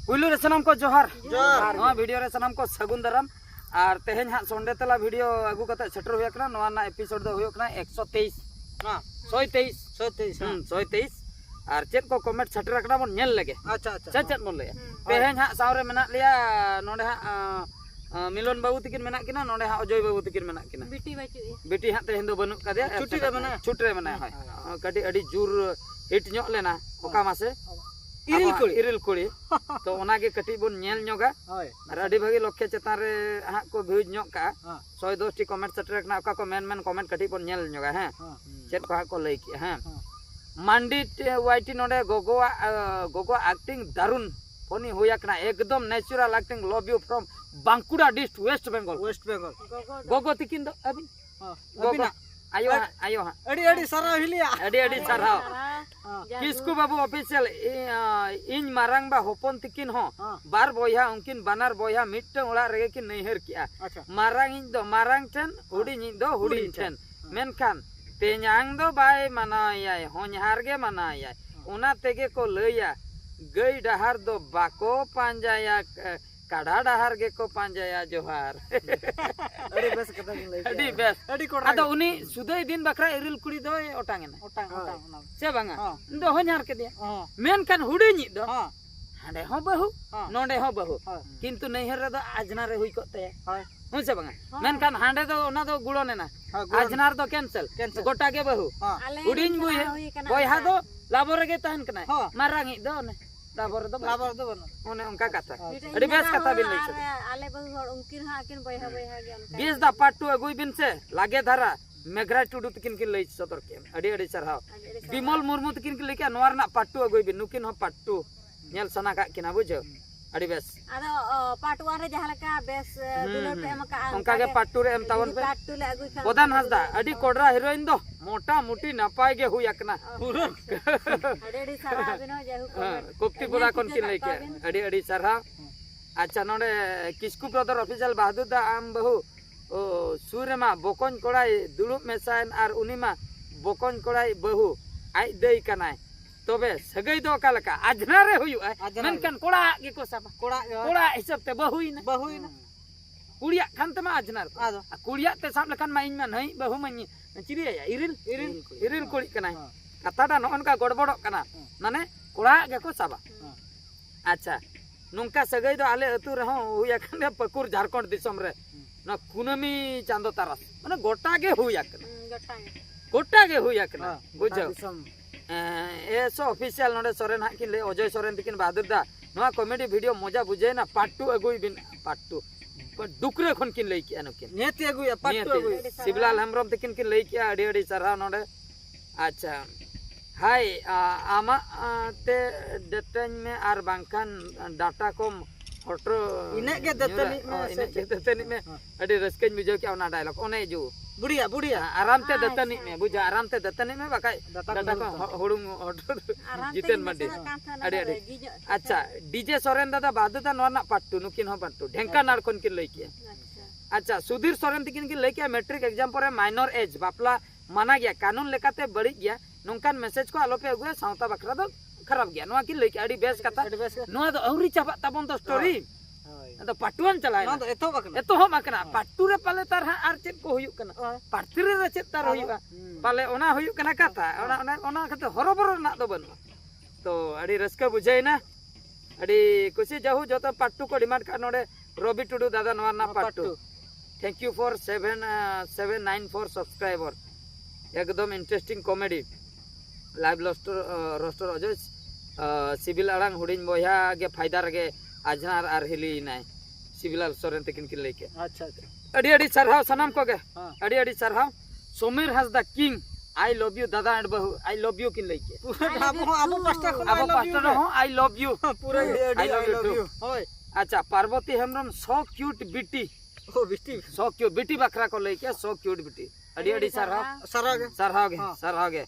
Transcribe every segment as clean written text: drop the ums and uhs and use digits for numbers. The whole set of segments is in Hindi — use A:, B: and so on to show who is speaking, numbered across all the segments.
A: पुलू रे सनम को जोहार जोहार वीडियो रे सनम को सगुन दाराम और तेहेन हाँ संडे तला वीडियो आगू कते सेटर हुई कना नवा ना एपिसोड दो हुई कना 123 हां 123 और चेक को कमेंट सेटर कना बन नेल लगे अच्छा अच्छा चेक बोल ले तेहेन हाँ सावरे मेना लिया नोडे हाँ मिलन बाबू तकिन मेना किना नोडे हाँ अजय बाबू तकिन मेना किना बेटी हाँ तेहेन दो बनु कदे छुट्टी रे मेना है कडी अडी जोर हिट ᱧᱚᱜ ᱞᱮᱱᱟ ओका मासे इरिल कुड़ी तो ओनागे कटी बन नेल ᱧᱚᱜᱟ और अडी भागी लक्ष्य चेतान रे हाँ को भ्यूज ᱧᱚᱜ का 110 टी कमेंट सेटर कना ओका को मेन कमेंट कटी बन नेल ᱧᱚᱜᱟ हैं चेत को हाँ को लई के हैं मांडी वाइटी नोडे गोगो एक्टिंग दारुन फनी होया कना एकदम natural acting love you from Bankura district West Bengal गोगो तिकिन दो अभी आयो आयो अड़ी सारा हिलिया अड़ी सारा किसकु बाबू ऑफिशियल इन मारंग बा होपन तिकिन हो बार बोया उनकिन बानार बोया मिट्टे ओड़ा रेगे किन नैहर किया मारंग इन दो मारंग ठन हुडिन इन दो हुडिन ठन मेनखान तेजांग दो बाय मनाया होनहार गे मनाया उना तेगे को लैया गई डहार दो बाको पांजाया काढ़ा डहार गे को पांजाया जोहार अड़ी बेस कथा गिन लई अड़ी बेस अड़ी कोड़ा अदो उनी सुदय दिन बखरा इरिल कुड़ी दो ओटांगेना ओटांग से बांगा दो होनहार के दिया मेन कान हुडी नि दो हांडे हो बहु नोंडे हो बहु किंतु नैहर रे दो आजना रे हुई कोते हुन से बांगा मेन कान हांडे दो ओना दो गुड़ो नेना आजनार दो कैंसिल गोटा के बहु हुडीन बुई बोयहा दो लाबो रे गे तहन कना मारांगी दो ने लाबो दो बनो ओने उनका कथा अड़ी बेस कथा बिन लई से आले बहु हर उनकिन हा किन बोयहा गे उनका बेस दा पार्ट 2 अगुई बिन से लागे धारा मेघरा टुडू तकिन किन लई सतर के अड़ी सरहाव बिमल मुर्मू तकिन किन लई के नोर ना पार्ट 2 अगुई बिन नुकिन हो पार्ट 2 नेल सना का किना बुझो अड़ी बेस आदो पार्ट 1 रे जहां लका बेस दुलर पे एमका उनका के पार्ट 2 रे एम तावन पे पार्ट 2 ले अगुई खान बोदान हसदा अड़ी कोडरा हीरोइन दो मोटा मुटी नपाय गे हुई अकना अड़ी सारा बिनो जेहु कोप्ती पुरा कोन किन लई के अड़ी सारा अच्छा नोडे किसकु ब्रदर ऑफिशियल बहादुर दा आम बहु ओ सूरमा बोकोन कोड़ाई दुड़ुब मेसायन आर उनिमा बोकोन कोड़ाई बहु आई दई कनाय तबे सगई दो का लका आजना रे हुयु मेनकन कोड़ा गे को साबा कोड़ा हिसाब ते बहुइना कुड़िया खान ते मा आजना कुड़िया ते साब लखन मा इन मा नहीं बहु मनी चिरिया इरिल कुड़ी कनाय कथाटा नोन का गड़बड़ कना माने कोड़ा गे को साबा अच्छा नुंका सगई दो आले अतु रे हो हुया कने पकुर झारखंड दिसम रे ना कुनमी चांदो तारस माने गोटा गे हुया कना बुझो एसो ऑफिशियल नोडे सोरेन हा किन ले अजय सोरेन तिकिन बहादुर दा नोआ कॉमेडी वीडियो मजा बुझे ना पार्ट 2 अगुई बिन पार्ट 2 पर दुकरे खन किन लई किया नकिन नेति अगुई पार्ट 2 अगुई शिवलाल हेमब्रम तिकिन किन लई किया अडी सरहा नोडे अच्छा हाय आमा ते डेटन में आर बांखान डाटा कम फोटो इने के दतनी में अडी रस्कन बुझो क्या ओना डायलॉग ओने जो बुढ़िया आराम ते दतनी में बुझा आराम ते दतनी में बाकाय डाटा को होडुम जितेन मड्डी अड़ी अच्छा डीजे सोरेन दादा बहादुर दा नोना पार्ट 2 नुकिन हो पार्ट 2 ढेंका नार कोन किन लई किया अच्छा सुधीर सोरेन तिकिन किन लई किया मैट्रिक एग्जाम पर माइनर एज बापला माना गया कानून लेकाते बड़ी गया नोंकान मैसेज को आलो पे अगुए सावता बकरा दो खराब गया नोआ किन लई किया अड़ी बेस कथा नोआ दो औरी चाबा ताबन तो स्टोरी तो पाटुआन चलाय ना एतो हो बकरा पाटू रे पाले तार आर चेत को हुयु कना पार्टी रे चेत तार हुयुआ पाले ओना हुयु कना कथा ओना कते हरोबरो ना दो बनु तो अड़ी रस्का बुझाई ना अड़ी कुछ जाहु जतो पार्ट 2 को डिमांड का नोडे रवि टुडू दादा नोआ ना part 2 thank you for 794 subscriber एकदम interesting comedy live roster Ajay civil अड़ांग हुडिन बोया गे फायदा रे आजनार आर हिली नाय सिविलाल सोरेन तकिन किन लेके अच्छा अड़ी सरहाव सनम को गे अड़ी सरहाव Samir Hansda king I love you दादा एंड बहु आई लव यू किन लेके आबो पास्टर हो आई लव यू पूरा आई लव यू होय अच्छा पार्वती हेमब्रम सो क्यूट बिटी ओ बिटी सो क्यूट बिटी बकरा को लेके सो क्यूट बिटी अड़ी सरहाव गे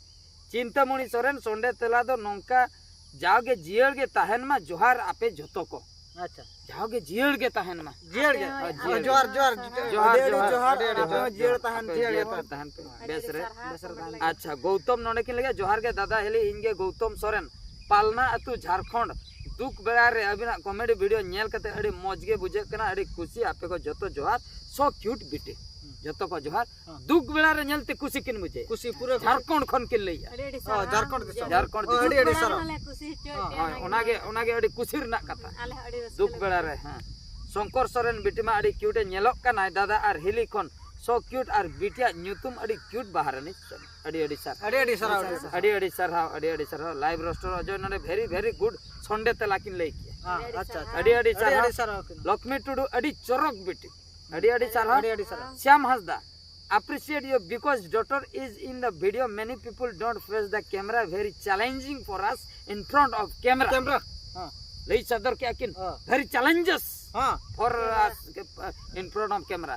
A: चिंतामणि सोरेन सोंडे तेला दो नोंका जाओगे जियर गे तहन मा जोहार आपे जतो को अच्छा जाओगे जियर गे तहन मा जोहार जियर तहन बेस रे अच्छा गौतम नोने किन लगे जोहार गे दादा हेली इनगे गौतम सोरेन पालना अतु झारखंड दुख बेड़ा रे अबिना कॉमेडी वीडियो नेल कते अड़ी मौज गे बुझे कना अड़ी खुशी आपे को जतो जोहार सो क्यूट बिटी जतो को जोहार दुख बेड़ा रे नेलते खुशी किन मुझे खुशी पूरे झारखंड खन के लइया झारखंड अड़ी सर ओनागे अड़ी खुशी रना कथा दुख बेड़ा रे हां शंकर सोरेन बिटी मा अड़ी क्यूट नेलक कना दादा और हिली खन सो क्यूट और बिटिया न्यूतुम अड़ी क्यूट बाहर नि अड़ी सर लाइव रोस्टर अजय नडे वेरी गुड संडे तला किन लई किया अच्छा अड़ी सर लक्ष्मी टुडू अड़ी चरक बिटी अड़ी sir Shyam Hasda appreciate you because daughter is in the video many people don't face the camera very challenging for us in front of camera lei sadar kya kin very challenges for us in front of camera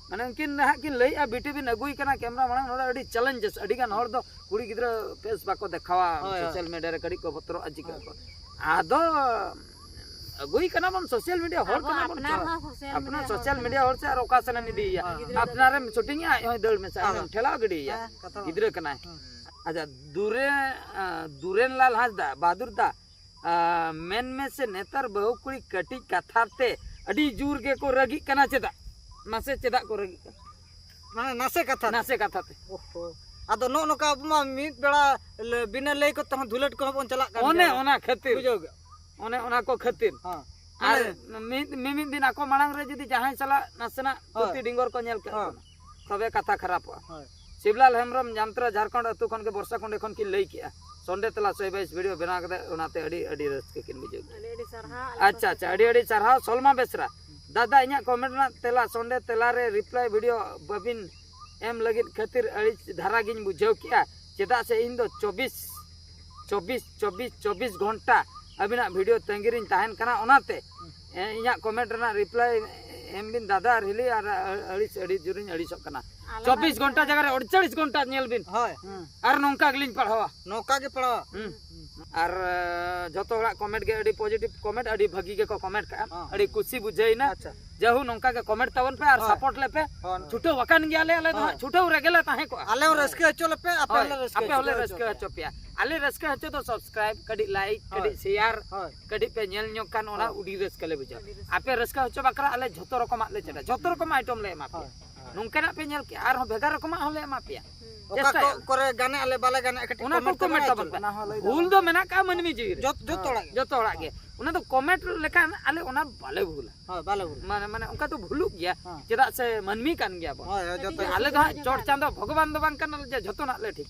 A: mane unkin ha kin lei a biti bin agui kana camera mang noda adi challenges adi gan hor do kuri gidra face bako dekhawa social media re kadi ko potro aji ka ado agui kana bam social media hor kana bam apna social media hor se ar occasion ni diya apna re shooting ya hoy dal me sa thela gidi ya gidra kana aja duren lal hasda bahadur da main में से नेतार बहु कुड़ी कटी कथाते अड़ी जोर के को रगी कना चेदा नासे चेदा को रगी माने नासे कथाते ओहो आदो नो नो का मा मित बेड़ा बिना लई को तह धुलट को बन चला ओने ओना खातिर बुझो ओने ओना को खातिर हां आर मिमित दिन आको मांग रे जदी जहां चला नासना तुति डिंगर को नेल के तबे कथा खराब शिवलाल हेमरम जामत्रा झारखंड अतु खन के वर्षा खंड खन की लई किया संडे तला 122 वीडियो बना के उनाते अड़ी रस्के किन बुझो अच्छा अड़ी सरहा सोलमा बेसरा दादा इኛ कमेंट ना तेला संडे तेला रे रिप्लाई वीडियो बबिन एम लगित खातिर अड़ी धारा गिन बुझो किया चेदा से इन दो 24 घंटा अबिना वीडियो तंगिरिन ताहन कना ओनाते इኛ कमेंट ना रिप्लाई एम बिन दादा रिली और अड़ी जुरिन अड़ी सक कना 24 घंटा जगह 48 घंटा नेल बिन होय और नोंका गलिन पढ़ावा नोंका के पढ़ावा और जतो हला कमेंट के अड़ी पॉजिटिव कमेंट अड़ी भगी के को कमेंट का अड़ी खुशी बुझाई ना जहु नोंका के कमेंट तवन पे और सपोर्ट ले पे छुटो वकन गया ले छुटो रेगेला ताहे को आले रस्के हचो ले पे आपे रस्के हचो पिया आले रस्के हचो तो सब्सक्राइब कडी लाइक कडी शेयर कडी पे नेल न्यो कान ओना उडी रस्के ले बुझा आपे रस्के हचो बकरा आले जतो रकम ले चला जतो रकम आइटम ले मा पे नोंका पे नेल के आर भेगा रकम ले मा पिया ओका करे गाने आले बाले गाने कटी कमेंट तबन भूल दो मेना का मनमी जी जतो हड़ा के उना तो कमेंट लेखान आले उना बाले भूल माने उनका तो भूलु गया चेदा से मनमी कान गया बो आले दा चोट चांदो भगवान दो बांग कान जे जतो ना ले ठीक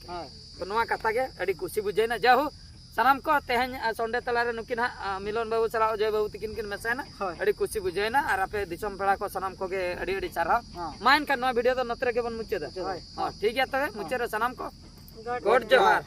A: तो नवा कथा के अड़ी खुशी बुझेना जाहु सनाम को तेहन संडे तलारे नुकिन मिलन बाबू चला अजय बाबू तिकिन किन मेसेना अड़ी खुशी बुझेना और आपे दिसम पेड़ा को सनाम को के अड़ी चारा माइन का नवा वीडियो तो नतरे के बन मुचे दा हां ठीक है तबे मुचे रे सनाम को गॉड जोहार।